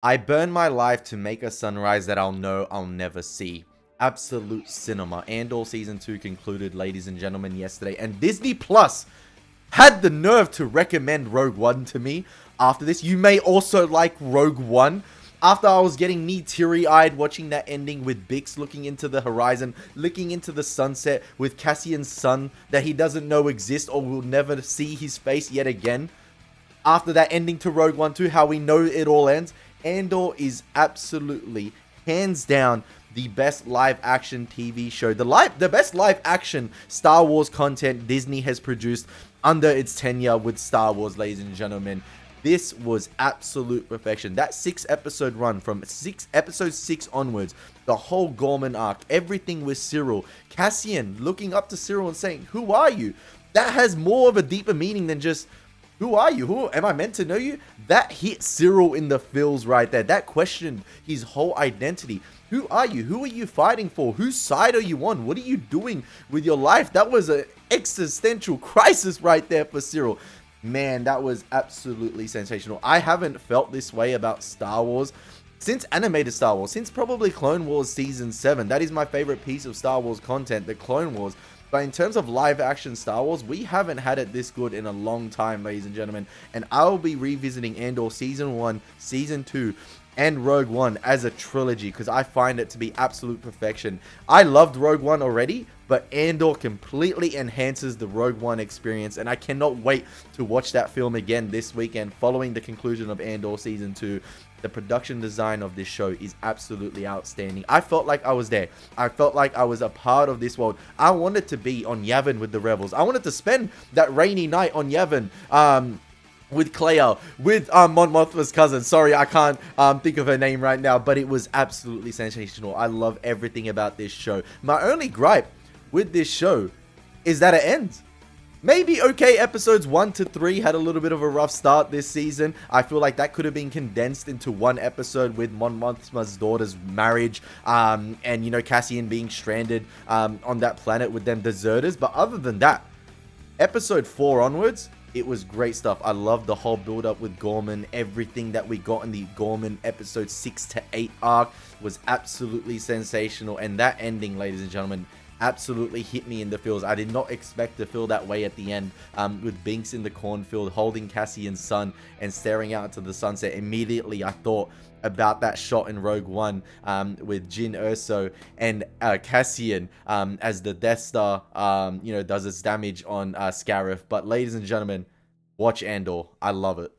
I burn my life to make a sunrise that I'll know I'll never see. Absolute cinema. Andor Season 2 concluded, ladies and gentlemen, yesterday. And Disney Plus had the nerve to recommend Rogue One to me after this. You may also like Rogue One. After I was getting me teary-eyed watching that ending with Bix looking into the horizon, looking into the sunset with Cassian's son that he doesn't know exists or will never see his face yet again. After that ending to Rogue One 2, how we know it all ends, Andor is absolutely, hands down, the best live action TV show. The best live action Star Wars content Disney has produced under its tenure with Star Wars, ladies and gentlemen. This was absolute perfection. That 6-episode run from episode 6 onwards, the whole Gorman arc, everything with Cyril, Cassian looking up to Cyril and saying, "Who are you?" That has more of a deeper meaning than just, "Who are you? Who am I meant to know you?" That hit Cyril in the feels right there. That questioned his whole identity. Who are you? Who are you fighting for? Whose side are you on? What are you doing with your life? That was an existential crisis right there for Cyril. Man, that was absolutely sensational. I haven't felt this way about Star Wars since animated Star Wars, since probably Clone Wars Season 7. That is my favorite piece of Star Wars content, the Clone Wars. But in terms of live action Star Wars, we haven't had it this good in a long time, ladies and gentlemen. And I'll be revisiting Andor Season 1, Season 2, and Rogue One as a trilogy because I find it to be absolute perfection. I loved Rogue One already, but Andor completely enhances the Rogue One experience, and I cannot wait to watch that film again this weekend following the conclusion of Andor Season 2. The production design of this show is absolutely outstanding. I felt like I was there. I felt like I was a part of this world. I wanted to be on Yavin with the rebels. I wanted to spend that rainy night on Yavin, with Clea, with Mon Mothma's cousin. Sorry, I can't think of her name right now, but it was absolutely sensational. I love everything about this show. My only gripe with this show is that it ends. Maybe okay, episodes 1 to 3 had a little bit of a rough start this season. I feel like that could have been condensed into one episode with Mon Mothma's daughter's marriage, and you know, Cassian being stranded on that planet with them deserters. But other than that, episode 4 onwards, it was great stuff. I love the whole build up with Gorman. Everything that we got in the Gorman episode 6 to 8 arc was absolutely sensational. And that ending, ladies and gentlemen, absolutely hit me in the feels. I did not expect to feel that way at the end, with Binks in the cornfield holding Cassian's son and staring out into the sunset. Immediately I thought about that shot in Rogue One, with Jyn Erso and Cassian, as the Death Star you know, does its damage on Scarif. But ladies and gentlemen, watch Andor. I love it.